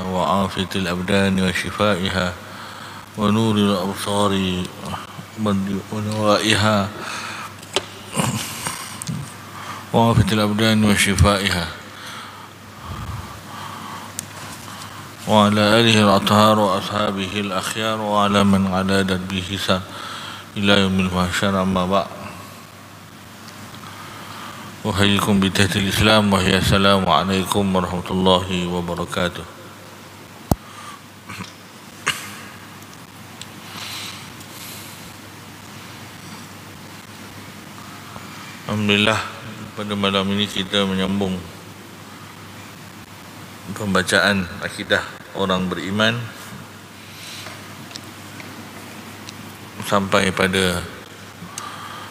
وعافية الأبدان وشفائها ونور الأبصار ونوائها وعافية الأبدان وشفائها وعلى آله الأطهار وأصحابه الأخيار وعلى من على دربه إلى يوم المحشر. أما بعد، أحييكم بتحية الإسلام وهي السلام عليكم ورحمة الله وبركاته. Alhamdulillah, pada malam ini kita menyambung pembacaan akidah orang beriman sampai pada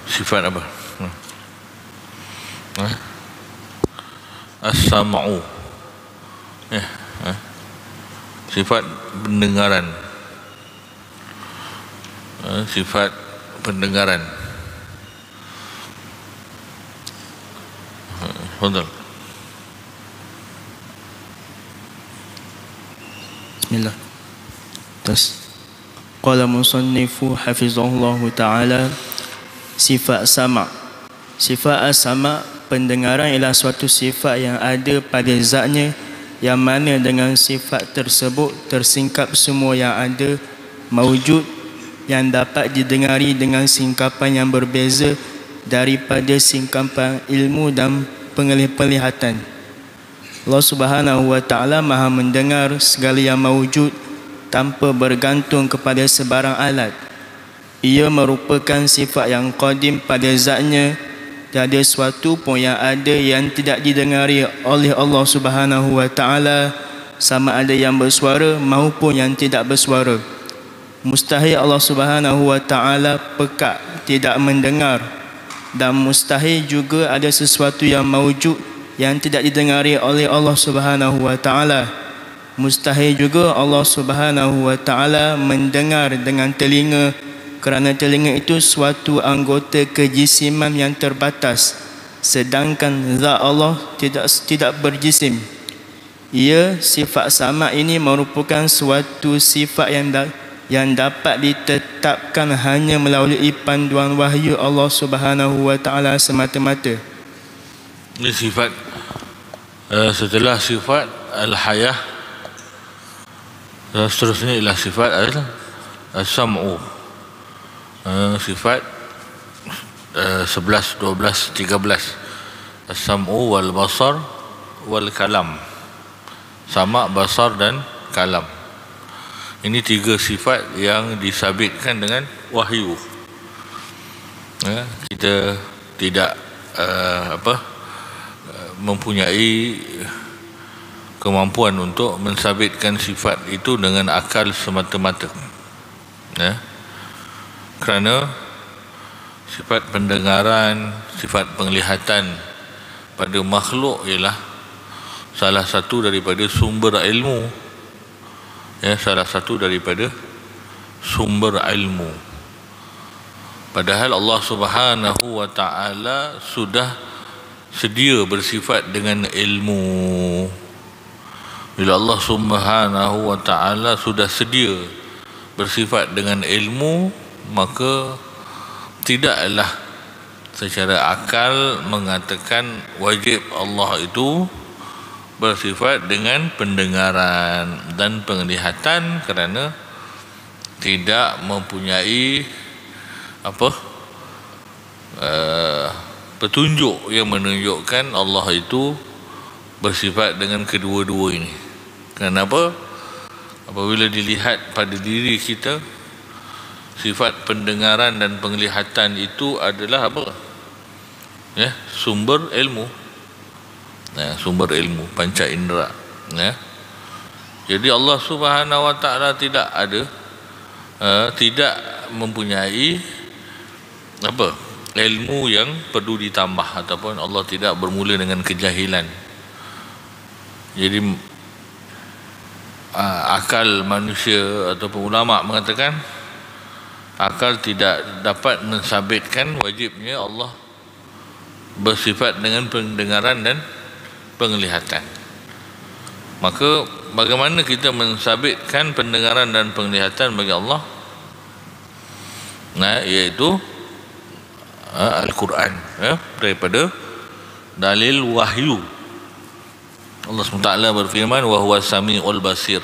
sifat apa? As-sam'u, sifat pendengaran, sifat pendengaran. Fadal. Bismillah. Qala musannifu hafizahullah ta'ala, sifat sama'. Sifat as-sama', pendengaran, ialah suatu sifat yang ada pada zatnya, yang mana dengan sifat tersebut tersingkap semua yang ada mawujud yang dapat didengari dengan singkapan yang berbeza daripada singkapan ilmu dan penglihatan. Allah Subhanahu wa ta'ala maha mendengar segala yang mawujud tanpa bergantung kepada sebarang alat. Ia merupakan sifat yang qadim pada zatnya. Tiada sesuatu pun yang ada yang tidak didengari oleh Allah Subhanahu wa ta'ala, sama ada yang bersuara maupun yang tidak bersuara. Mustahil Allah Subhanahu wa ta'ala pekak tidak mendengar, dan mustahil juga ada sesuatu yang mawujud yang tidak didengari oleh Allah Subhanahu wa ta'ala. Mustahil juga Allah Subhanahu wa ta'ala mendengar dengan telinga, kerana telinga itu suatu anggota kejisiman yang terbatas, sedangkan zat Allah tidak berjisim. Ia, sifat sama ini merupakan suatu sifat yang dapat ditetapkan hanya melalui panduan wahyu Allah Subhanahu wa ta'ala semata-mata. Ini sifat setelah sifat al-hayah, seterusnya ialah sifat al-sam'u. Sifat 11, 12, 13. As-sam'u wal basar wal kalam. Sama', basar dan kalam. Ini tiga sifat yang disabitkan dengan wahyu. Kita tidak mempunyai kemampuan untuk mensabitkan sifat itu dengan akal semata-mata. Kerana sifat pendengaran, sifat penglihatan pada makhluk ialah salah satu daripada sumber ilmu. Salah satu daripada sumber ilmu. Padahal Allah Subhanahu wa ta'ala sudah sedia bersifat dengan ilmu. Bila Allah Subhanahu wa ta'ala sudah sedia bersifat dengan ilmu, maka tidaklah secara akal mengatakan wajib Allah itu bersifat dengan pendengaran dan penglihatan, kerana tidak mempunyai petunjuk yang menunjukkan Allah itu bersifat dengan kedua-dua ini. Kenapa? Apabila dilihat pada diri kita, sifat pendengaran dan penglihatan itu adalah apa? Sumber ilmu. Sumber ilmu, panca indera. Jadi Allah Subhanahu wa ta'ala tidak mempunyai ilmu yang perlu ditambah, ataupun Allah tidak bermula dengan kejahilan. Jadi akal manusia ataupun ulama mengatakan akal tidak dapat mensabitkan wajibnya Allah bersifat dengan pendengaran dan penglihatan. Maka bagaimana kita mensabitkan pendengaran dan penglihatan bagi Allah? Iaitu Al-Quran, daripada dalil wahyu. Allah SWT berfirman, wa huwas samiul basir.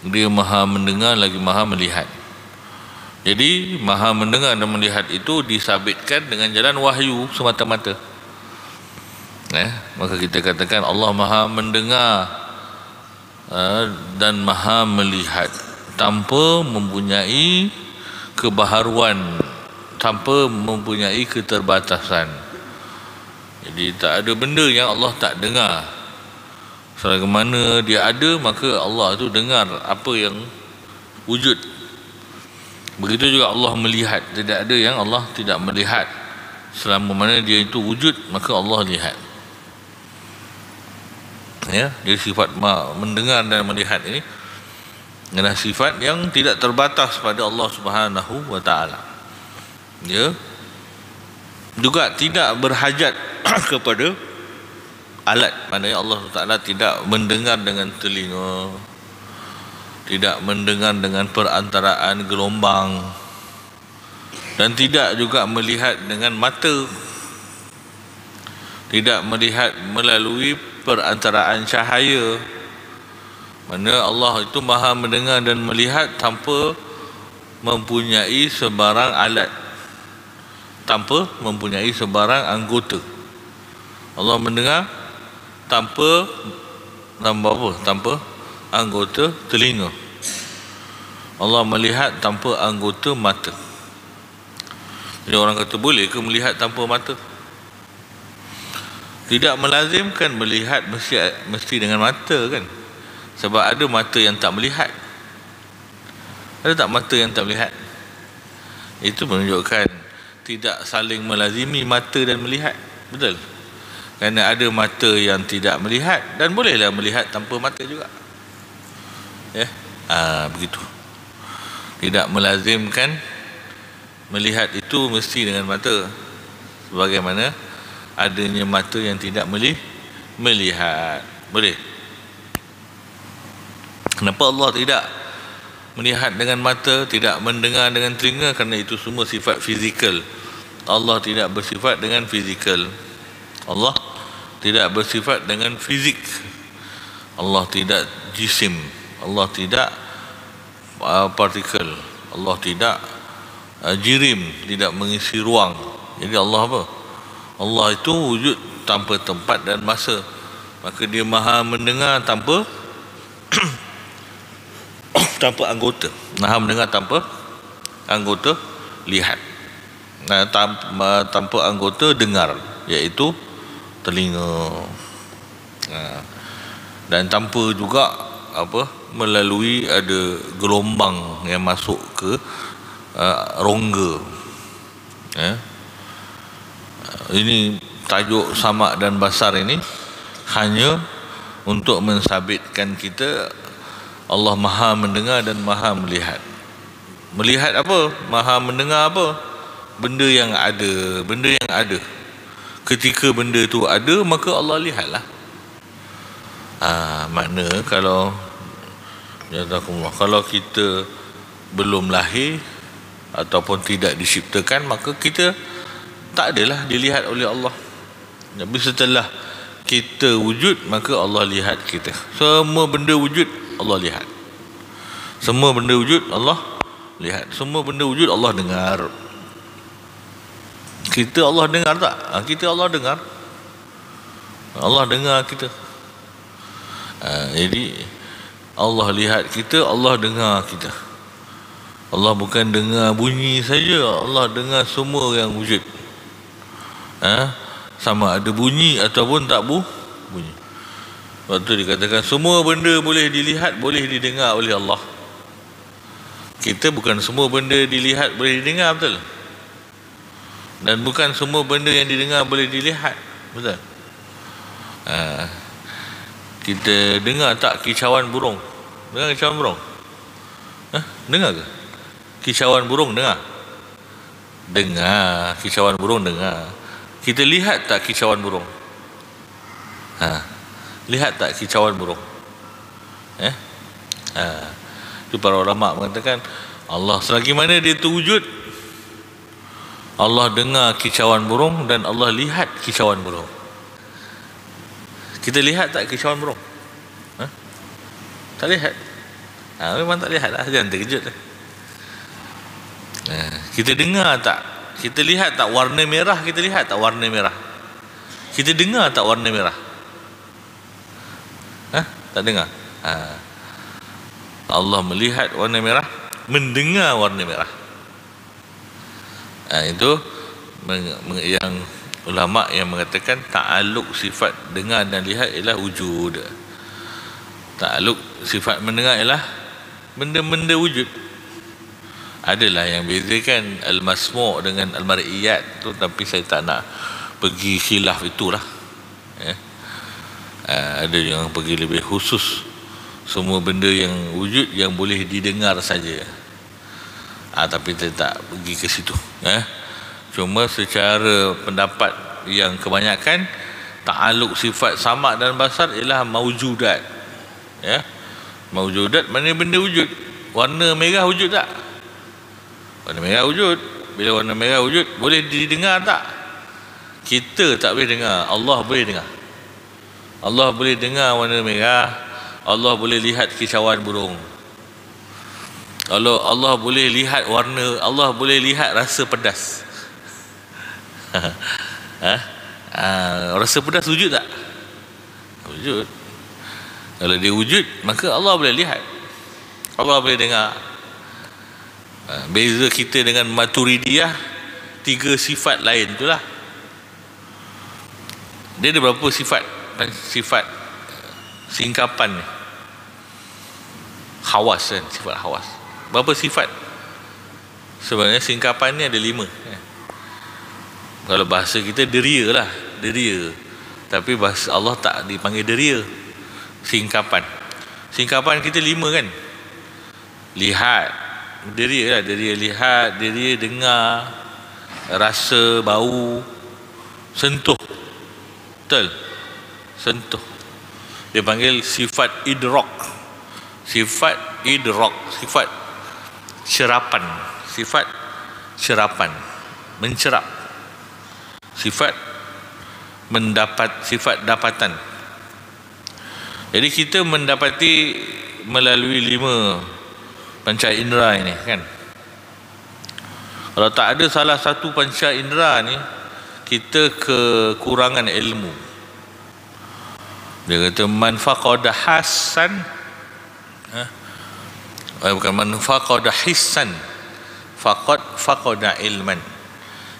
Dia maha mendengar lagi maha melihat. Jadi maha mendengar dan melihat itu disabitkan dengan jalan wahyu semata-mata. Maka kita katakan Allah maha mendengar dan maha melihat tanpa mempunyai kebaharuan, tanpa mempunyai keterbatasan. Jadi tak ada benda yang Allah tak dengar. Selagi mana dia ada, maka Allah itu dengar apa yang wujud. Begitu juga Allah melihat. Tidak ada yang Allah tidak melihat. Selama mana dia itu wujud, maka Allah lihat. Jadi sifat mendengar dan melihat ini adalah sifat yang tidak terbatas pada Allah Subhanahu wa taala. Juga tidak berhajat kepada alat. Maknanya Allah Taala tidak mendengar dengan telinga, tidak mendengar dengan perantaraan gelombang, dan tidak juga melihat dengan mata, tidak melihat melalui perantaraan cahaya. Mana Allah itu maha mendengar dan melihat tanpa mempunyai sebarang alat, tanpa mempunyai sebarang anggota. Allah mendengar tanpa apa? Tanpa anggota telinga. Allah melihat tanpa anggota mata. Jadi orang kata, boleh ke melihat tanpa mata? Tidak melazimkan melihat mesti dengan mata, kan? Sebab ada mata yang tak melihat. Ada tak mata yang tak melihat? Itu menunjukkan tidak saling melazimi mata dan melihat. Betul? Kerana ada mata yang tidak melihat dan bolehlah melihat tanpa mata juga. Begitu. Tidak melazimkan melihat itu mesti dengan mata. Sebagaimana adanya mata yang tidak melihat. Boleh. Kenapa Allah tidak melihat dengan mata, tidak mendengar dengan telinga? Kerana itu semua sifat fizikal. Allah tidak bersifat dengan fizikal. Allah tidak bersifat dengan fizik. Allah tidak jisim. Allah tidak partikel. Allah tidak jirim, tidak mengisi ruang. Jadi Allah apa? Allah itu wujud tanpa tempat dan masa. Maka dia maha mendengar tanpa tanpa anggota. Maha mendengar tanpa anggota lihat. Tanpa anggota dengar, iaitu telinga. Dan tanpa juga melalui ada gelombang yang masuk ke rongga. Ini tajuk samak dan basar ini hanya untuk mensabitkan kita Allah maha mendengar dan maha melihat. Melihat apa? Maha mendengar apa? Benda yang ada. Benda yang ada. Ketika benda itu ada, maka Allah lihatlah. Makna kalau kita belum lahir ataupun tidak diciptakan, maka kita tak adalah dilihat oleh Allah. Tapi setelah kita wujud, maka Allah lihat kita. Semua benda wujud, Allah lihat. Semua benda wujud, Allah lihat. Semua benda wujud, Allah dengar. Kita Allah dengar tak? Kita Allah dengar. Allah dengar kita. Jadi Allah lihat kita, Allah dengar kita. Allah bukan dengar bunyi saja, Allah dengar semua yang wujud. Sama ada bunyi ataupun tak bunyi. Waktu dikatakan semua benda boleh dilihat, boleh didengar oleh Allah. Kita bukan semua benda dilihat boleh didengar, betul? Dan bukan semua benda yang didengar boleh dilihat, betul? Kita dengar tak kicauan burung? Dengar kicauan burung? Dengar ke? Kicauan burung dengar? Dengar. Kicauan burung dengar. Kita lihat tak kicauan burung? Lihat tak kicauan burung? Itu para ulama mengatakan Allah selagi mana dia terwujud, Allah dengar kicauan burung dan Allah lihat kicauan burung. Kita lihat tak kicauan burung? Tak lihat. Memang tak lihat lah, jangan terkejut lah. Kita dengar tak? Kita lihat tak warna merah? Kita lihat tak warna merah? Kita dengar tak warna merah? Tak dengar. Allah melihat warna merah, mendengar warna merah. Itu yang ulama yang mengatakan ta'alluq sifat dengar dan lihat ialah wujud. Ta'alluq sifat mendengar ialah benda-benda wujud. Adalah yang bezakan al-masmu' dengan al-mar'iyat tu, tapi saya tak nak pergi khilaf itulah. Ada yang pergi lebih khusus, semua benda yang wujud yang boleh didengar saja. Tapi saya tak pergi ke situ. Cuma secara pendapat yang kebanyakan, ta'alluq sifat sama' dan basar ialah maujudat. Maujudat mana benda wujud. Warna merah wujud tak? Warna merah wujud. Bila warna merah wujud, boleh didengar tak? Kita tak boleh dengar, Allah boleh dengar. Allah boleh dengar warna merah, Allah boleh lihat kicauan burung. Kalau Allah boleh lihat warna, Allah boleh lihat rasa pedas. Rasa pedas wujud tak? Wujud. Kalau dia wujud, maka Allah boleh lihat, Allah boleh dengar. Beza kita dengan Maturidiyah, 3 sifat lain itulah. Dia ada berapa sifat? Sifat singkapan ni, hawas kan, sifat hawas. Berapa sifat? Sebenarnya singkapan ni ada 5. Kalau bahasa kita deria lah, deria. Tapi bahasa Allah tak dipanggil deria. Singkapan kita 5 kan. Lihat, deria lah, deria lihat, deria dengar, rasa, bau, sentuh. Betul? Sentuh. Dia panggil sifat idrak. Sifat idrak, sifat cerapan, sifat cerapan, mencerap. Sifat mendapat, sifat dapatan. Jadi kita mendapati melalui 5 panca indera ini kan. Kalau tak ada salah satu panca indera ni, kita kekurangan ilmu. Dia kata man faqada hasan, bukan man faqada hissan faqada ilman.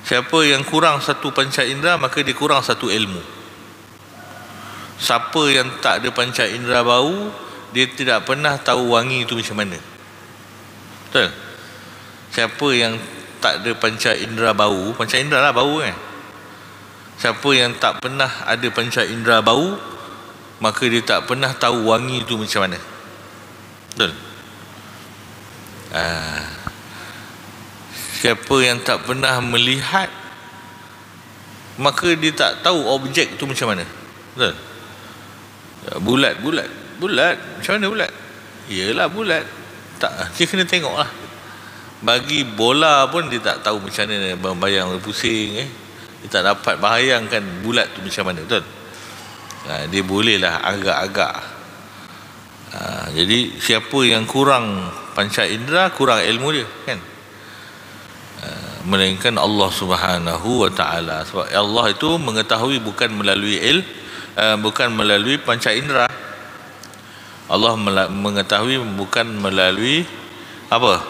Siapa yang kurang satu panca indera, maka dia kurang satu ilmu. Siapa yang tak ada panca indera bau, dia tidak pernah tahu wangi itu macam mana. Betul? Siapa yang tak ada panca indera bau, panca indera lah bau kan. Siapa yang tak pernah ada panca indera bau, maka dia tak pernah tahu wangi itu macam mana. Betul? Siapa yang tak pernah melihat, maka dia tak tahu objek itu macam mana. Betul? Bulat macam mana bulat? Iyalah bulat. Tak, dia kena tengok lah. Bagi bola pun dia tak tahu macam mana, bayang pusing. Dia tak dapat bayangkan bulat tu macam mana. Betul? Dia bolehlah agak-agak. Jadi siapa yang kurang panca indera, kurang ilmu dia kan. Melainkan Allah Subhanahu wa ta'ala. Sebab Allah itu mengetahui bukan melalui bukan melalui panca indera. Allah mengetahui bukan melalui apa?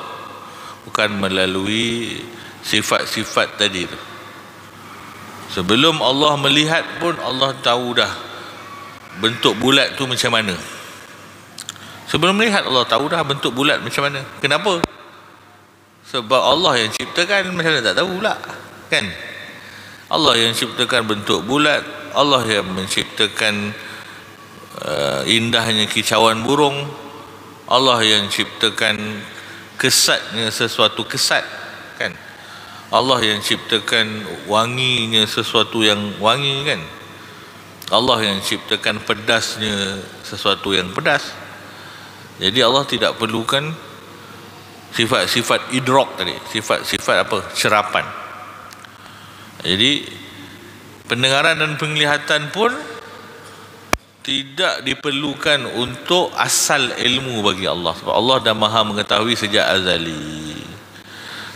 Bukan melalui sifat-sifat tadi tu. Sebelum Allah melihat pun Allah tahu dah bentuk bulat tu macam mana. Sebelum melihat Allah tahu dah bentuk bulat macam mana. Kenapa? Sebab Allah yang ciptakan, macam mana tak tahu pula kan. Allah yang ciptakan bentuk bulat, Allah yang menciptakan indahnya kicauan burung, Allah yang ciptakan kesatnya sesuatu kesat kan. Allah yang ciptakan wanginya sesuatu yang wangi kan. Allah yang ciptakan pedasnya sesuatu yang pedas. Jadi Allah tidak perlukan sifat-sifat idrak tadi, sifat-sifat apa? Serapan. Jadi pendengaran dan penglihatan pun tidak diperlukan untuk asal ilmu bagi Allah, sebab Allah dah maha mengetahui sejak azali.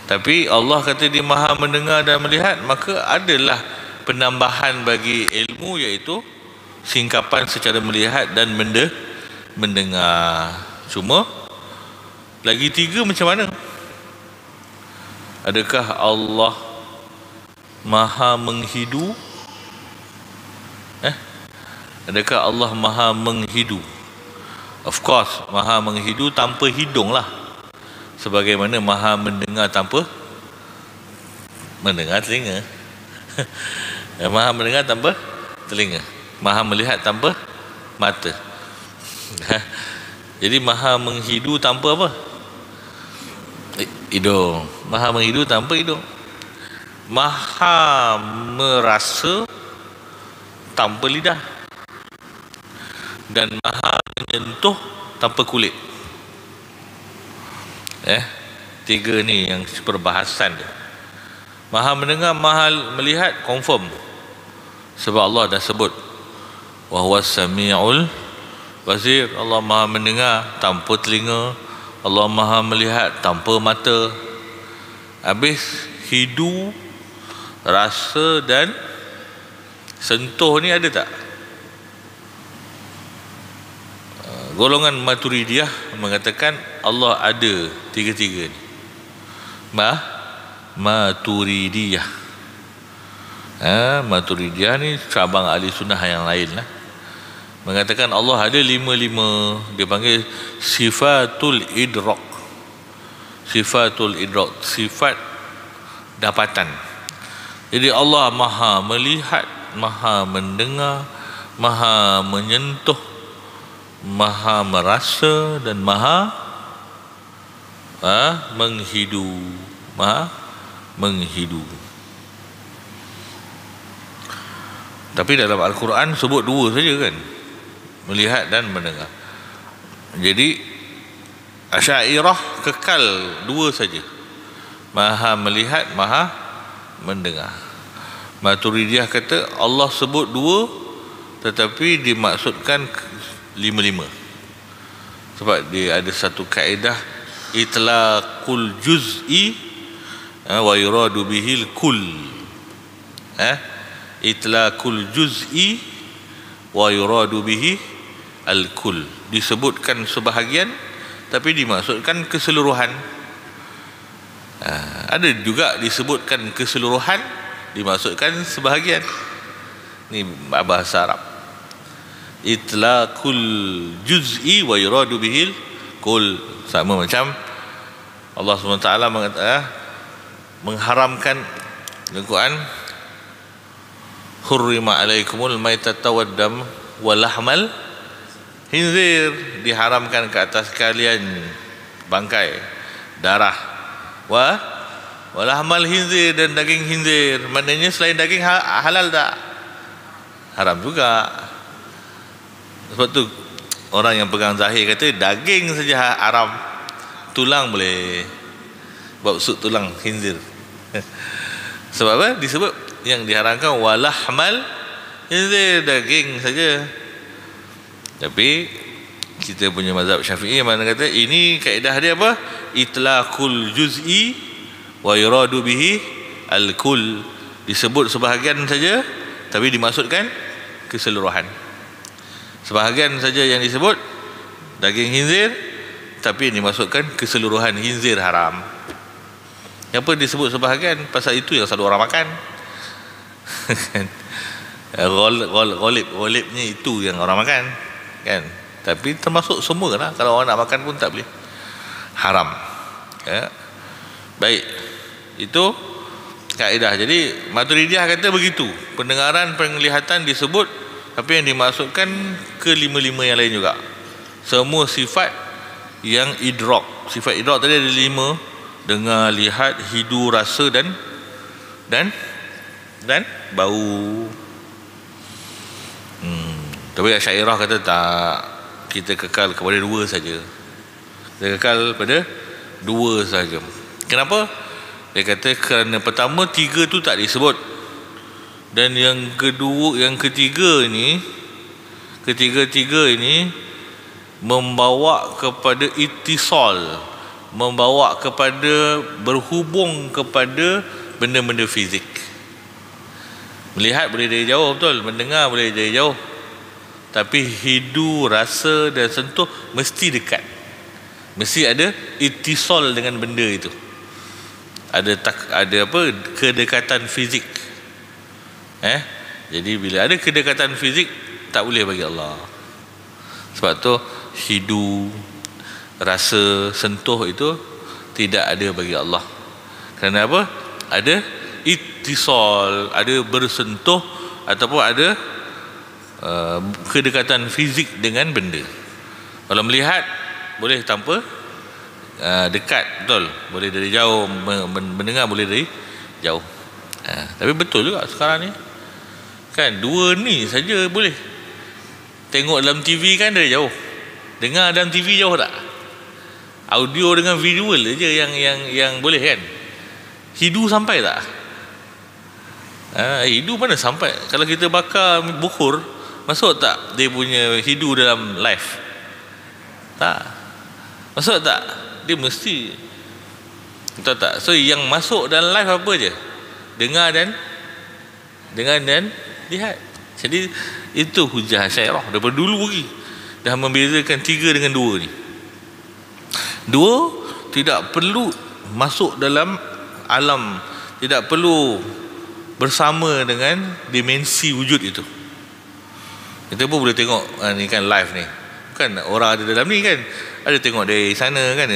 Tapi Allah kata dia maha mendengar dan melihat, maka adalah penambahan bagi ilmu, iaitu singkapan secara melihat dan mendengar. Cuma lagi tiga macam mana? Adakah Allah maha menghidu? Adakah Allah maha menghidu? Of course, maha menghidu tanpa hidung lah, sebagaimana maha mendengar tanpa mendengar telinga. Maha mendengar tanpa telinga, maha melihat tanpa mata. Jadi maha menghidu tanpa apa? Hidung. Maha menghidu tanpa hidung. Maha merasa tanpa lidah, dan maha menyentuh tanpa kulit. Tiga ni yang perbahasan dia. Maha mendengar, maha melihat, confirm, sebab Allah dah sebut wa huwas samiul basir. Allah maha mendengar tanpa telinga, Allah maha melihat tanpa mata. Habis hidu, rasa dan sentuh ni ada tak? Golongan Maturidiyah mengatakan Allah ada tiga-tiga ni. Maturidiyah. Maturidiyah ni cabang ahli sunnah yang lain lah, mengatakan Allah ada lima. Dia panggil sifatul idrak. Sifatul idrak, sifat dapatan. Jadi Allah maha melihat, maha mendengar, maha menyentuh, maha merasa, dan maha menghidu. Maha menghidu. Tapi dalam Al-Quran sebut dua saja kan, melihat dan mendengar. Jadi Asy'ariyah kekal dua saja, maha melihat, maha mendengar. Maturidiyah kata Allah sebut dua tetapi dimaksudkan lima-lima, sebab dia ada satu kaedah itlaqul juz'i wa yuradu bihil kull. Itlaqul juz'i wa yuradu bihi al-kull. Disebutkan sebahagian tapi dimaksudkan keseluruhan. Ada juga disebutkan keseluruhan, dimaksudkan sebahagian. Ni bahasa Arab. Itlaqul juz'i wa yuradu bihil kull. Sama macam Allah SWT mengharamkan dalam Quran, hurrima alaikumul maitata waddam walahmal hinzir. Diharamkan ke atas kalian bangkai, darah, walahmal hinzir, dan daging hinzir. Maknanya selain daging halal tak? Haram juga. Sebab tu orang yang pegang zahir kata daging saja haram, tulang boleh. Bab sup tulang hinzir. Sebab apa? Disebut yang diharamkan walahmal hinzir, daging saja. Tapi kita punya mazhab Syafi'i mana kata ini kaedah dia apa? Itlaqul juz'i wa yuradu bihi al-kull. Disebut sebahagian saja tapi dimaksudkan keseluruhan. Sebahagian saja yang disebut daging hinzir, tapi yang dimaksudkan keseluruhan hinzir haram. Apa disebut sebahagian? Pasal itu yang selalu orang makan. Ghalibnya itu yang orang makan kan. Tapi termasuk semua lah, kalau orang nak makan pun tak boleh, haram. Baik, itu kaedah. Jadi Maturidiyah kata begitu, pendengaran, penglihatan disebut, tapi yang dimaksudkan kelima-lima yang lain juga. Semua sifat yang idrak. Sifat idrak tadi ada 5: dengar, lihat, hidu, rasa dan bau. Tapi Asy'ariyah kata tak, kita kekal kepada 2 saja. Dia kekal pada dua saja. Kenapa? Dia kata kerana pertama tiga tu tak disebut, dan yang kedua, yang ketiga ini, ketiga-tiga ini membawa kepada ittisal, membawa kepada berhubung kepada benda-benda fizik. Melihat boleh dari jauh, betul, mendengar boleh dari jauh, tapi hidu, rasa dan sentuh mesti dekat, mesti ada ittisal dengan benda itu, ada kedekatan fizik. Jadi bila ada kedekatan fizik, tak boleh bagi Allah. Sebab tu hidu, rasa, sentuh itu tidak ada bagi Allah. Kerana apa? Ada ittisal, ada bersentuh ataupun ada kedekatan fizik dengan benda. Kalau melihat boleh tanpa dekat, betul, boleh dari jauh, mendengar boleh dari jauh. Tapi betul juga sekarang ni kan, dua ni saja boleh. Tengok dalam TV kan dari jauh, dengar dalam TV jauh tak? Audio dengan visual je yang boleh kan. Hidu sampai tak? Hidu mana sampai? Kalau kita bakar bukur, masuk tak dia punya hidu dalam live? Tak. Masuk tak? Dia mesti, betul tak? So yang masuk dalam live apa je? Dengar dan lihat. Jadi itu hujah Asy'ariyah daripada dulu lagi, dah membezakan tiga dengan dua ni. Dua tidak perlu masuk dalam alam, tidak perlu bersama dengan dimensi wujud itu. Kita pun boleh tengok ni kan, live ni kan, orang ada dalam ni kan, ada tengok dari sana kan.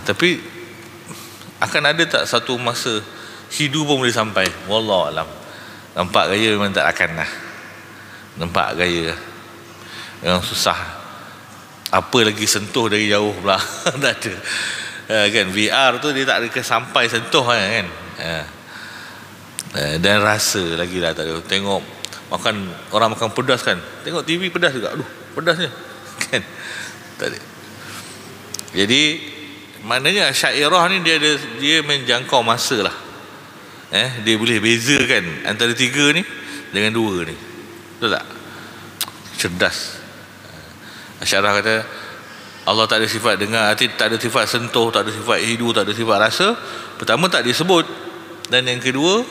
Tapi akan ada tak satu masa hidu pun boleh sampai? Wallahu alam. Nampak gaya memang tak akan lah. Nampak gaya yang susah. Apa lagi sentuh dari jauh pula. Tak ada kan. VR tu dia tak ada sampai sentuh kan. Dan rasa lagi lah tak ada. Tengok makan, orang makan pedas kan, tengok TV pedas juga, aduh pedasnya kan. Tak ada. Jadi maknanya Asy'ariyah ni dia menjangkau masa lah. Dia boleh bezakan antara tiga ni dengan dua ni. Betul tak? Cerdas. Asy'ariyah kata Allah tak ada sifat dengar, tak ada sifat sentuh, tak ada sifat hidu, tak ada sifat rasa. Pertama tak disebut, dan yang kedua,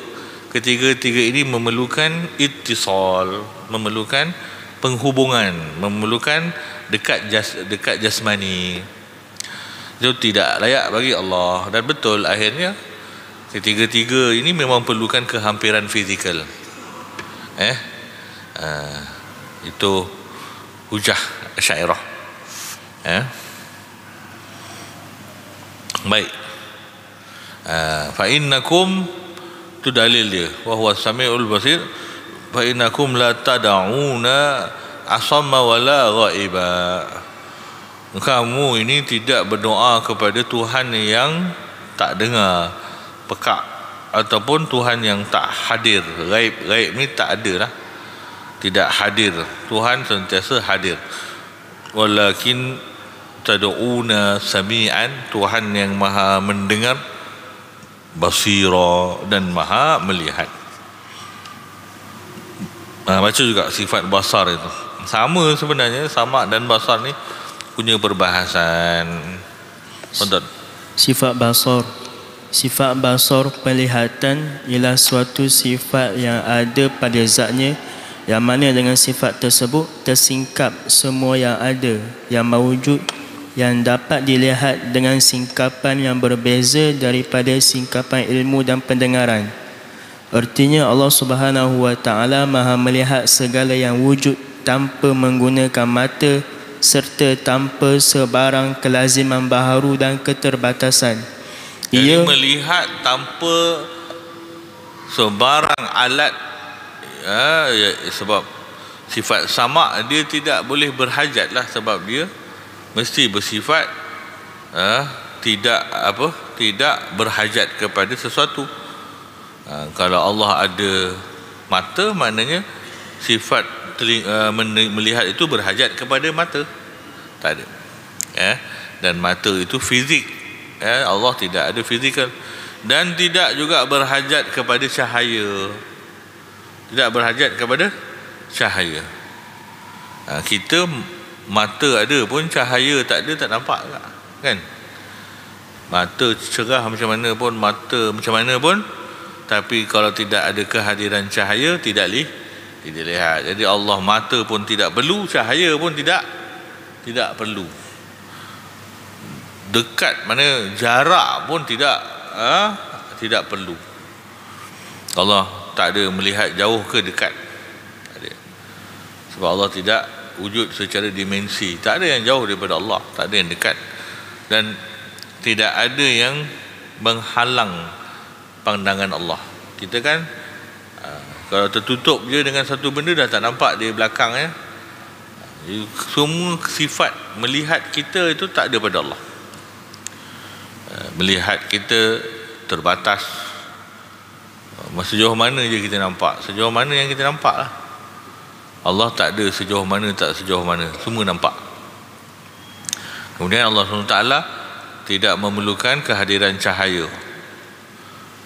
ketiga-tiga ini memerlukan ittisal, memerlukan penghubungan, memerlukan dekat jasmani. Itu tidak layak bagi Allah. Dan betul akhirnya ketiga-tiga ini memang perlukan kehampiran fizikal. Itu hujah Asy'ariyah. Baik. Fa innakum, tu dalil dia, wa huwa samiul basir, fa innakum la tad'una asamma wala ghaiba. Kamu ini tidak berdoa kepada Tuhan yang tak dengar, pekak, ataupun Tuhan yang tak hadir. Gaib ni tak ada lah, tidak hadir. Tuhan sentiasa hadir. Walakin tad'una sami'an, Tuhan yang maha mendengar, basira, dan maha melihat. Baca juga sifat basar itu sama sebenarnya. Sama dan basar ni punya perbahasan. Betul. Sifat basar penglihatan ialah suatu sifat yang ada pada zatnya, yang mana dengan sifat tersebut tersingkap semua yang ada, yang mawujud, yang dapat dilihat dengan singkapan yang berbeza daripada singkapan ilmu dan pendengaran. Artinya Allah Subhanahu wa taala Maha melihat segala yang wujud tanpa menggunakan mata, serta tanpa sebarang kelaziman baharu dan keterbatasan. Ia melihat tanpa sebarang alat. Sebab sifat sama dia tidak boleh berhajat lah, sebab dia mesti bersifat tidak berhajat kepada sesuatu. Kalau Allah ada mata, maknanya sifat melihat itu berhajat kepada mata? Tak ada. Dan mata itu fizik, Allah tidak ada fizikal, dan tidak juga berhajat kepada cahaya. Tidak berhajat kepada cahaya. Kita mata ada pun cahaya tak ada, tak nampak tak? Kan? Mata cerah macam mana pun, mata macam mana pun, tapi kalau tidak ada kehadiran cahaya, tidak lihat. Jadi Allah mata pun tidak perlu, cahaya pun tidak perlu. Dekat mana, jarak pun tidak perlu. Allah tak ada melihat jauh ke dekat. Tak ada. Sebab Allah tidak wujud secara dimensi. Tak ada yang jauh daripada Allah, tak ada yang dekat, dan tidak ada yang menghalang pandangan Allah. Kita kan kalau tertutup je dengan satu benda, dah tak nampak di belakang. Semua sifat melihat kita itu tak ada pada Allah. Melihat kita terbatas. Sejauh mana je kita nampak, sejauh mana yang kita nampak lah. Allah tak ada sejauh mana, tak sejauh mana, semua nampak. Kemudian Allah SWT tidak memerlukan kehadiran cahaya.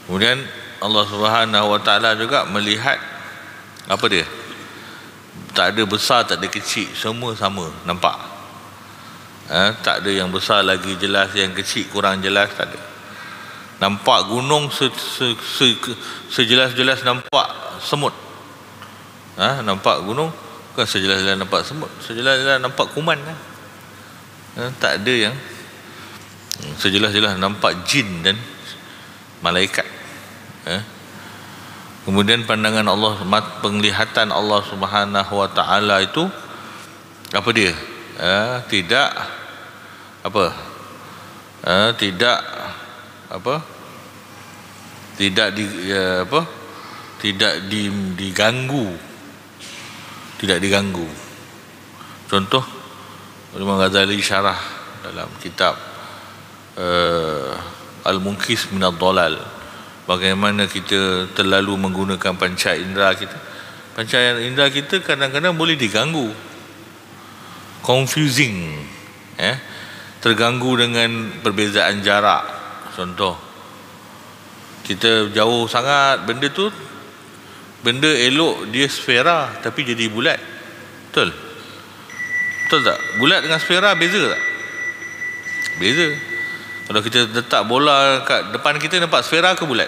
Kemudian Allah SWT juga melihat apa dia? Tak ada besar, tak ada kecil, semua sama, nampak. Tak ada yang besar lagi jelas, yang kecil kurang jelas, tak ada. Nampak gunung sejelas-jelas nampak semut. Nampak gunung bukan sejelas-jelas nampak semut, sejelas-jelas nampak kuman kan? Tak ada yang sejelas-jelas nampak jin dan malaikat. Kemudian pandangan Allah, penglihatan Allah Subhanahu wa taala itu apa dia? Tidak diganggu. Contoh Imam Ghazali syarah dalam kitab Al-Munqis minad Dhalal, bagaimana kita terlalu menggunakan panca indera kita. Panca indera kita kadang-kadang boleh diganggu, confusing, terganggu dengan perbezaan jarak. Contoh, kita jauh sangat, benda elok dia sfera tapi jadi bulat. Betul tak? Bulat dengan sfera beza tak? Beza. Kalau kita letak bola kat depan kita, nampak sfera ke bulat?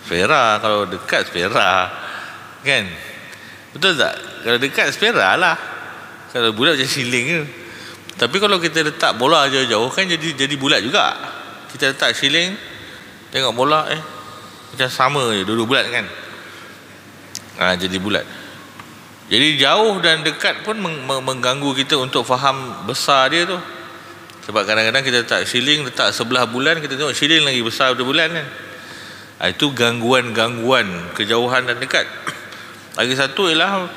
Sfera. Kalau dekat sfera, kan? Betul tak? Kalau dekat sfera lah, kalau bulat macam siling ke. Tapi kalau kita letak bola jauh-jauh kan jadi bulat juga. Kita letak siling, tengok bola, macam sama je, dua-dua bulat kan. Jadi bulat. Jadi jauh dan dekat pun mengganggu kita untuk faham besar dia tu. Sebab kadang-kadang kita letak siling, letak sebelah bulan, kita tengok siling lagi besar daripada bulan kan. Itu gangguan kejauhan dan dekat. Lagi satu ialah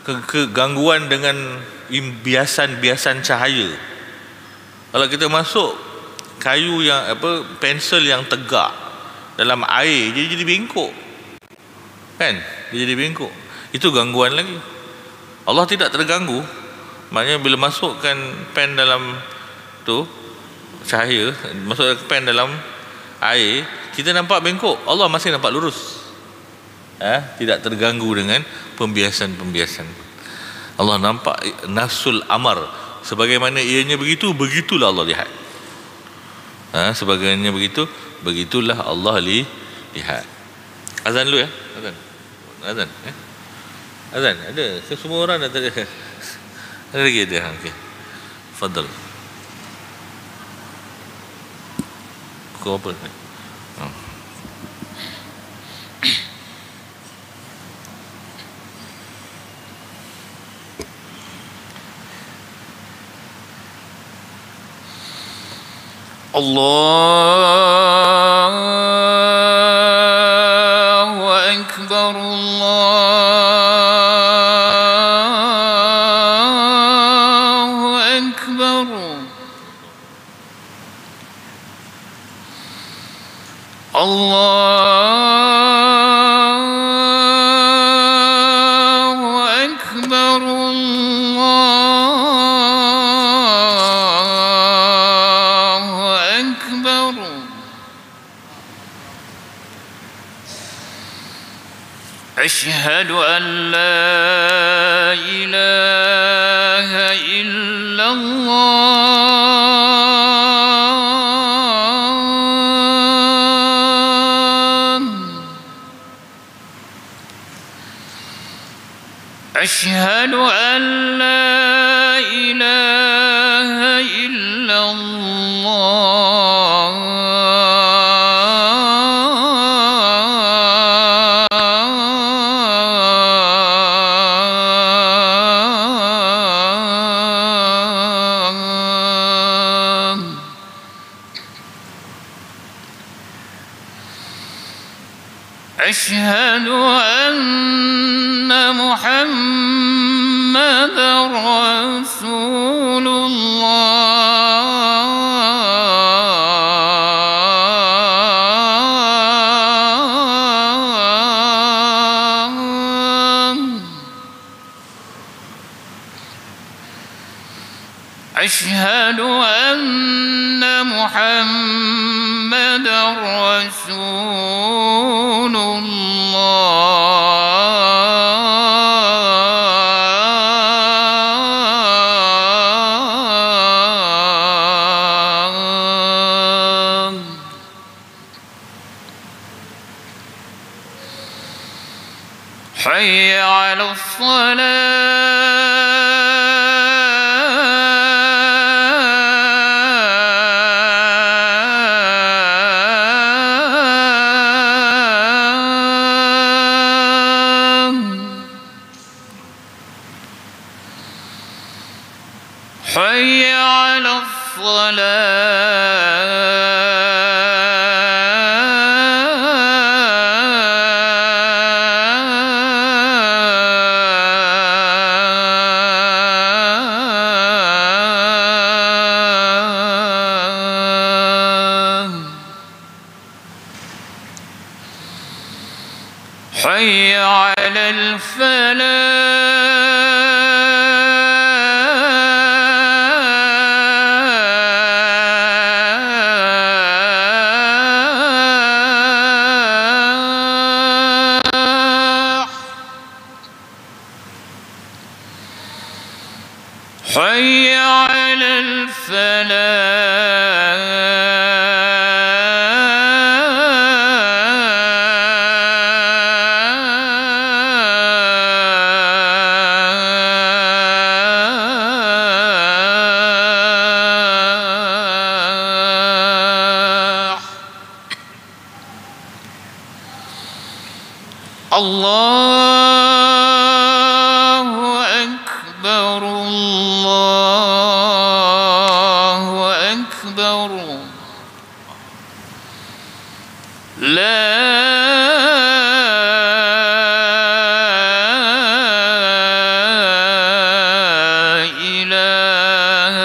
kegangguan dengan biasan cahaya. Kalau kita masuk kayu yang pensel yang tegak dalam air, jadi bengkok kan, dia jadi bengkok. Itu gangguan lagi. Allah tidak terganggu. Maknanya bila masukkan pen dalam tu cahaya, masukkan pen dalam air, kita nampak bengkok, Allah masih nampak lurus. Tidak terganggu dengan pembiasan. Allah nampak nafsul amar, sebagaimana ianya begitu, begitulah Allah lihat. Sebagaimana begitu, begitulah Allah lihat. Azan dulu ya. Azan ada ke semua orang dah ada? Ada lagi ada. Okey, fadal. Kau apa? Allahu Akbar, Allahu Akbar. Allahu Akbar, Allahu أشهد أن لا إله إلا الله أشهد أن لا إله إلا أشهد أن محمدا رسول الله أشهد أن محمدا رسول الله حي على الصلاة حي على الصلاة حي على الفلاح حي على الفلاح الله أكبر الله أكبر لا إله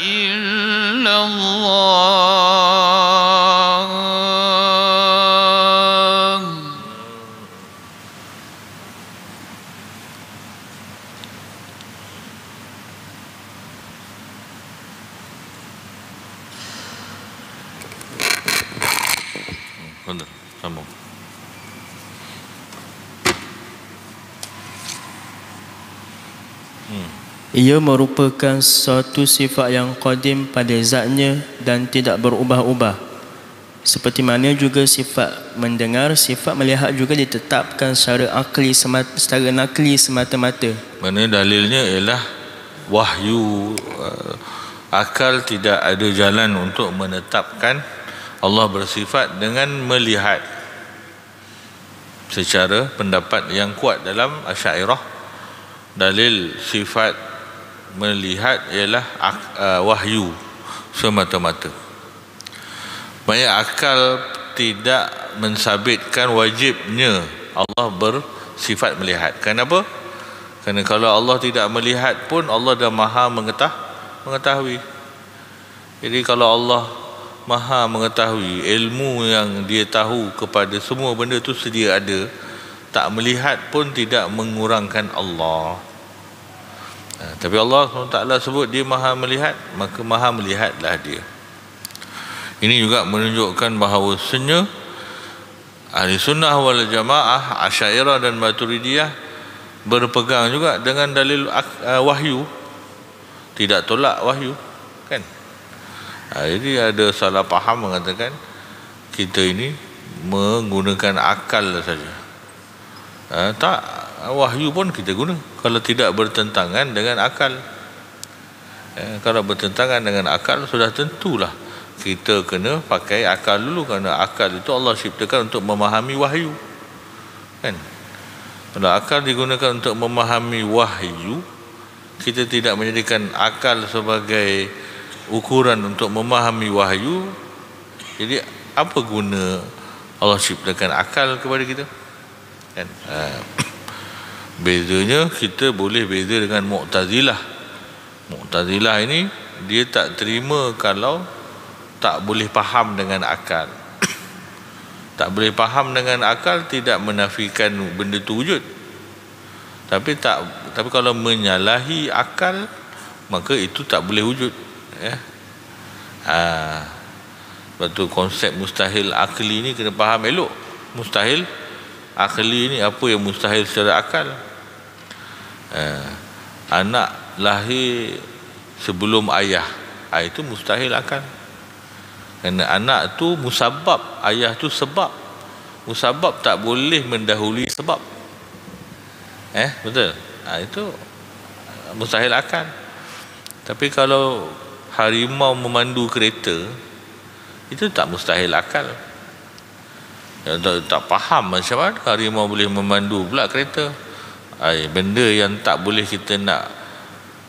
إلا الله Benar, sambung. Ia merupakan suatu sifat yang qadim pada zatnya dan tidak berubah-ubah. Seperti mana juga sifat mendengar, sifat melihat juga ditetapkan secara nakli semata-mata. Mana dalilnya ialah wahyu. Akal tidak ada jalan untuk menetapkan Allah bersifat dengan melihat. Secara pendapat yang kuat dalam Asy'ariyah, dalil sifat melihat ialah wahyu semata-mata. Banyak akal tidak mensabitkan wajibnya Allah bersifat melihat. Kenapa? Kerana kalau Allah tidak melihat pun Allah dah maha mengetahui. Jadi kalau Allah maha mengetahui, ilmu yang dia tahu kepada semua benda tu sedia ada, tak melihat pun tidak mengurangkan Allah. Tapi Allah SWT sebut dia maha melihat, maka maha melihatlah dia. Ini juga menunjukkan bahawasanya Ahli sunnah wal jamaah, Asy'ariyah dan Maturidiyah berpegang juga dengan dalil wahyu, tidak tolak wahyu, kan? Jadi ada salah faham mengatakan kita ini menggunakan akal saja. Tak, wahyu pun kita guna kalau tidak bertentangan dengan akal. Kalau bertentangan dengan akal, sudah tentulah kita kena pakai akal dulu, kerana akal itu Allah ciptakan untuk memahami wahyu, kan? Kalau akal digunakan untuk memahami wahyu, kita tidak menjadikan akal sebagai ukuran untuk memahami wahyu, jadi apa guna Allah ciptakan akal kepada kita, kan? Bezanya kita boleh beza dengan Mu'tazilah. Mu'tazilah ini dia tak terima kalau tak boleh faham dengan akal. Tak boleh faham dengan akal tidak menafikan benda tu wujud. Tapi kalau menyalahi akal, maka itu tak boleh wujud, ya. Sebab tu konsep mustahil akli ni kena faham elok. Mustahil akli ni apa yang mustahil secara akal? Anak lahir sebelum ayah, itu mustahil akal. Kerana anak tu musabab, ayah tu sebab. Musabab tak boleh mendahului sebab. Betul? Itu mustahil akal. Tapi kalau harimau memandu kereta, itu tak mustahil akal. Tak faham macam mana harimau boleh memandu pula kereta. Benda yang tak boleh kita nak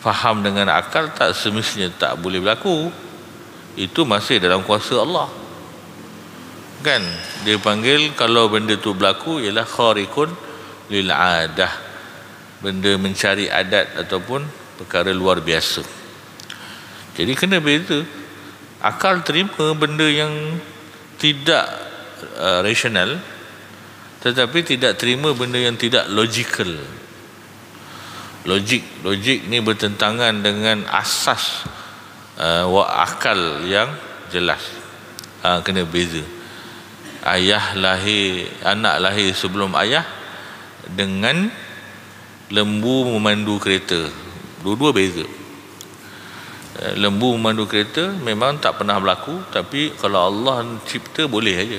faham dengan akal, tak semestinya tak boleh berlaku. Itu masih dalam kuasa Allah, kan? Dia panggil kalau benda tu berlaku ialah khariqun lil adah, benda mencari adat ataupun perkara luar biasa. Jadi kena beza. Akal terima benda yang tidak rasional, tetapi tidak terima benda yang tidak logical. Logik ni bertentangan dengan asas akal yang jelas. Kena beza. Anak lahir sebelum ayah dengan lembu memandu kereta, dua-dua beza. Lembu memandu kereta memang tak pernah berlaku, tapi kalau Allah cipta boleh aja.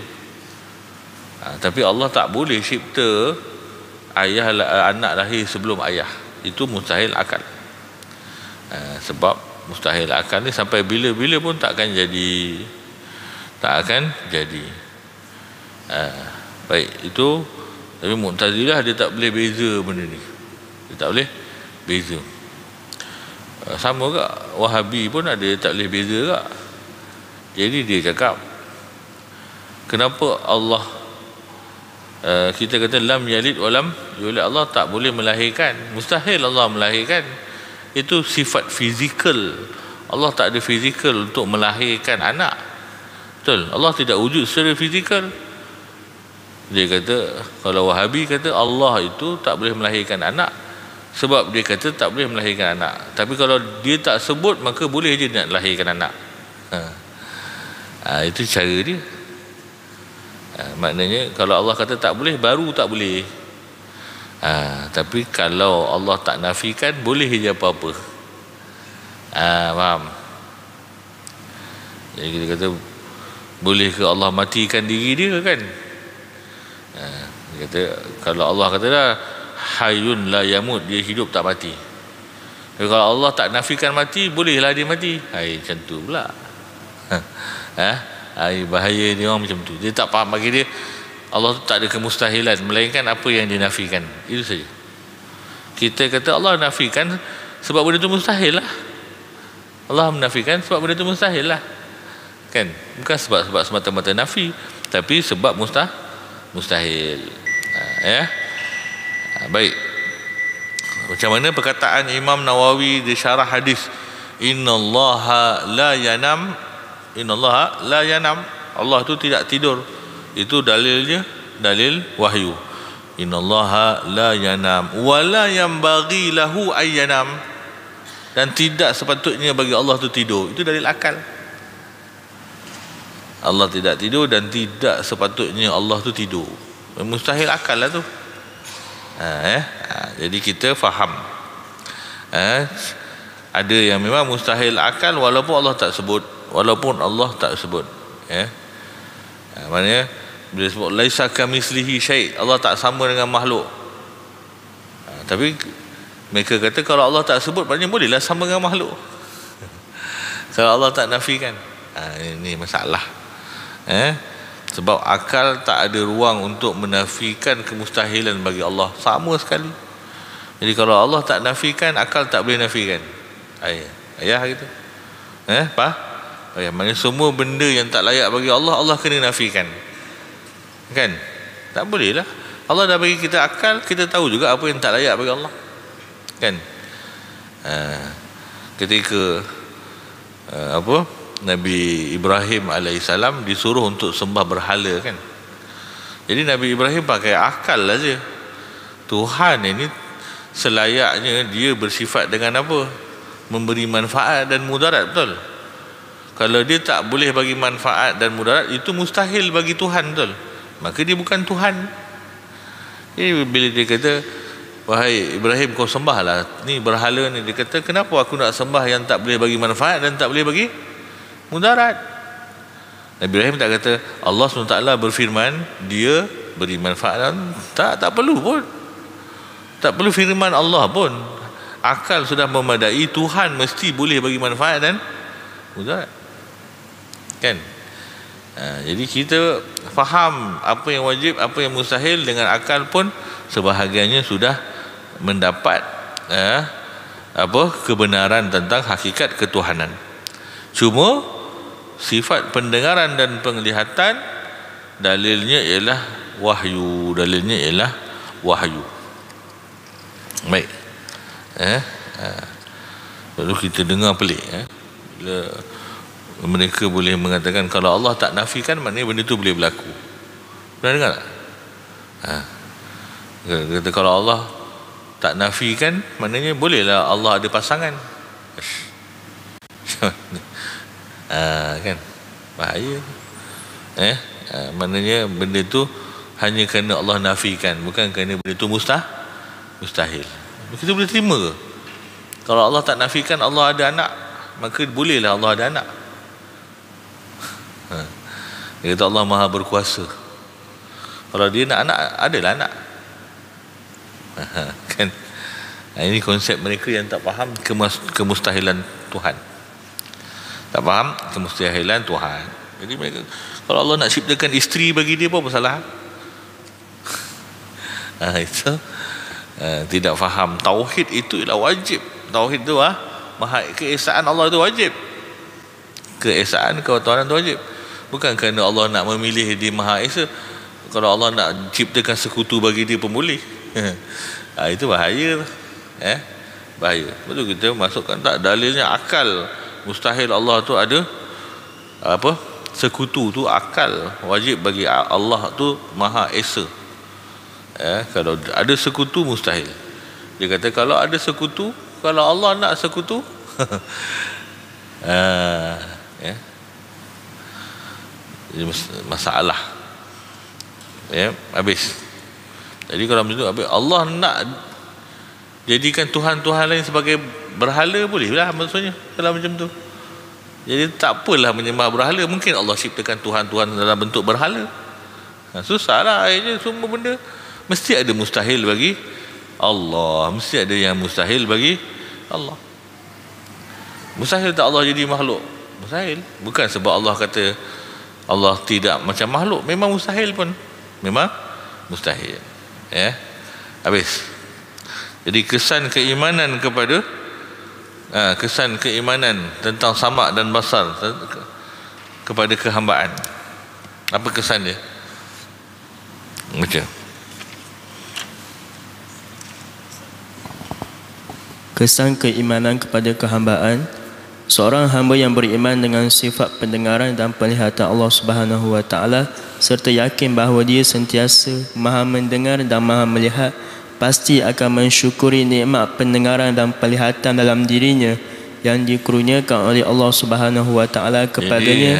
Tapi Allah tak boleh cipta anak lahir sebelum ayah. Itu mustahil akal. Sebab mustahil akal ni sampai bila-bila pun tak akan jadi. Baik, itu. Tapi Mu'tazilah dia tak boleh beza benda ni. Dia tak boleh beza. Sama ke Wahabi pun ada dia tak boleh beza ke. Jadi dia cakap, kenapa Allah kita kata lam yalid wa lam yulad, Allah tak boleh melahirkan, mustahil Allah melahirkan. Itu sifat fizikal. Allah tak ada fizikal untuk melahirkan anak. Betul? Allah tidak wujud secara fizikal. Dia kata, kalau Wahabi kata Allah itu tak boleh melahirkan anak, sebab dia kata tak boleh melahirkan anak. Tapi kalau dia tak sebut, maka boleh je nak lahirkan anak. Itu cara dia. Maknanya kalau Allah kata tak boleh, baru tak boleh. Tapi kalau Allah tak nafikan, boleh je apa-apa. Faham? Jadi kita kata, boleh ke Allah matikan diri dia, kan? Dia kata, kalau Allah kata dah hayyun la yamut, dia hidup tak mati. Tapi kalau Allah tak nafikan mati, bolehlah dia mati. Macam tu pula. Bahaya dia orang macam tu. Dia tak faham, bagi dia Allah tu tak ada kemustahilan, melainkan apa yang dinafikan. Itu saja. Kita kata Allah nafikan sebab benda tu mustahil lah. Allah menafikan sebab benda tu mustahil lah, kan? Bukan sebab semata-mata nafi, tapi sebab mustahil. Baik. Macam mana perkataan Imam Nawawi di syarah hadis, innallaha la yanam, innallaha la yanam, Allah tu tidak tidur. Itu dalilnya dalil wahyu. Innallaha la yanam wa la yanbaghi lahu ayyanam, dan tidak sepatutnya bagi Allah tu tidur. Itu dalil akal. Allah tidak tidur dan tidak sepatutnya Allah tu tidur. Mustahil akal lah tu. Jadi kita faham. Ada yang memang mustahil akal walaupun Allah tak sebut, maknanya bila sebut laisa kamitslihi syai', Allah tak sama dengan makhluk. Tapi mereka kata kalau Allah tak sebut, maknanya bolehlah sama dengan makhluk. Kalau Allah tak nafikan. Ini masalah. Sebab akal tak ada ruang untuk menafikan kemustahilan bagi Allah sama sekali. Jadi kalau Allah tak nafikan, akal tak boleh nafikan. Ayah gitu. Faham? Maksudnya semua benda yang tak layak bagi Allah, Allah kena nafikan. Kan? Tak boleh lah. Allah dah bagi kita akal, kita tahu juga apa yang tak layak bagi Allah. Kan? Ketika Nabi Ibrahim alaihissalam disuruh untuk sembah berhala kan. Jadi Nabi Ibrahim pakai akal aja. Tuhan ini selayaknya dia bersifat dengan apa? Memberi manfaat dan mudarat, betul? Kalau dia tak boleh bagi manfaat dan mudarat, itu mustahil bagi Tuhan, betul? Maka dia bukan Tuhan. Jadi bila dia kata, wahai Ibrahim, kau sembahlah ni berhala ni, dia kata, kenapa aku nak sembah yang tak boleh bagi manfaat dan tak boleh bagi mudarat? Nabi Ibrahim tak kata Allah SWT berfirman dia beri manfaat. Tak perlu pun. Tak perlu firman Allah pun. Akal sudah memadai, Tuhan mesti boleh bagi manfaat dan mudarat. Kan? Jadi kita faham apa yang wajib, apa yang mustahil. Dengan akal pun sebahagiannya sudah mendapat kebenaran tentang hakikat ketuhanan. Cuma sifat pendengaran dan penglihatan dalilnya ialah wahyu. Baik. Lalu kita dengar pelik. Bila mereka boleh mengatakan kalau Allah tak nafikan, maknanya benda tu boleh berlaku. Pernah dengar tak? Kata kalau Allah tak nafikan, maknanya bolehlah Allah ada pasangan. Kan? Bahaya. Maknanya benda tu hanya kerana Allah nafikan, bukan kerana benda tu mustahil. Kita boleh terima ke? Kalau Allah tak nafikan Allah ada anak, maka bolehlah Allah ada anak. Dia kata Allah Maha berkuasa. Kalau dia nak anak, adalah anak. Kan? Ini konsep mereka yang tak faham kemustahilan Tuhan. Tak faham kemustahilan Tuhan. Jadi mereka, kalau Allah nak ciptakan isteri bagi dia, apa salah? Itu tidak faham. Tauhid itu ialah wajib. Tauhid itu keesaan Allah itu wajib. Keesaan ketuhanan itu wajib. Bukan kerana Allah nak memilih dia Maha Esa. Kalau Allah nak ciptakan sekutu bagi dia pun boleh. Itu bahaya. Bahaya. Betul kita masukkan tak dalilnya akal. Mustahil Allah tu ada sekutu tu akal. Wajib bagi Allah tu Maha Esa. Kalau ada sekutu mustahil. Dia kata kalau ada sekutu, kalau Allah nak sekutu masalah. Habis. Jadi kalau macam tu, Allah nak jadikan Tuhan-Tuhan lain sebagai berhala, bolehlah maksudnya kalau macam tu. Jadi tak apalah menyembah berhala. Mungkin Allah ciptakan Tuhan-Tuhan dalam bentuk berhala. Susahlah akhirnya semua benda mesti ada mustahil bagi Allah. Mesti ada yang mustahil bagi Allah. Mustahil tak Allah jadi makhluk? Mustahil. Bukan sebab Allah kata Allah tidak macam makhluk. Memang mustahil pun. Memang mustahil. Habis. Jadi kesan keimanan kesan keimanan tentang sama' dan basar kepada kehambaan. Apa kesan dia? Baca. Kesan keimanan kepada kehambaan. Seorang hamba yang beriman dengan sifat pendengaran dan penglihatan Allah Subhanahu wa taala serta yakin bahawa dia sentiasa Maha mendengar dan Maha melihat, pasti akan mensyukuri nikmat pendengaran dan penglihatan dalam dirinya yang dikurniakan oleh Allah Subhanahu wa taala kepadanya.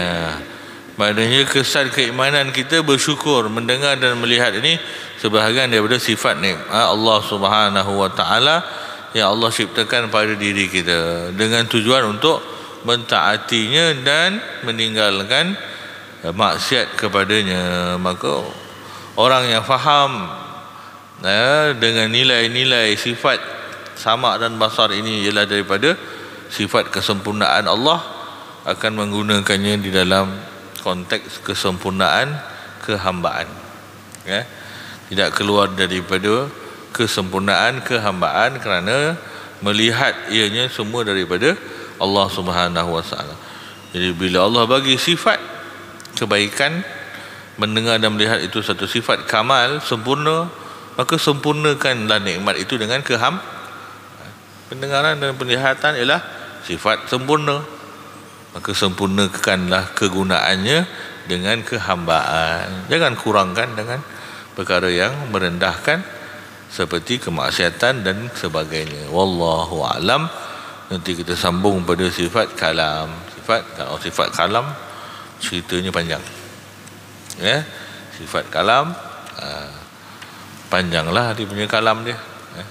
Maknanya kesan keimanan kita bersyukur mendengar dan melihat ini sebahagian daripada sifat nikmat Allah Subhanahu wa taala yang Allah ciptakan pada diri kita dengan tujuan untuk mentaatinya dan meninggalkan maksiat kepadanya. Maka orang yang faham dengan nilai-nilai sifat sama dan basar ini ialah daripada sifat kesempurnaan Allah, akan menggunakannya di dalam konteks kesempurnaan kehambaan, ya. Tidak keluar daripada kesempurnaan kehambaan kerana melihat ianya semua daripada Allah Subhanahu wa taala. Jadi bila Allah bagi sifat kebaikan, mendengar dan melihat itu satu sifat kamal, sempurna, maka sempurnakanlah nikmat itu dengan pendengaran dan penglihatan ialah sifat sempurna, maka sempurnakanlah kegunaannya dengan kehambaan. Jangan kurangkan dengan perkara yang merendahkan seperti kemaksiatan dan sebagainya. Wallahu a'lam. Nanti kita sambung pada sifat kalam. Sifat kalam ceritanya panjang, ya. Sifat kalam panjanglah dia punya kalam dia, ya.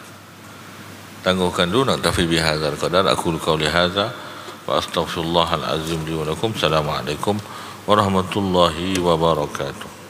Tangguhkan dulu, naktafi bihadzal qadar. Aku qauli hadza wa astaghfirullahal azim li wa lakum. Assalamualaikum warahmatullahi wabarakatuh.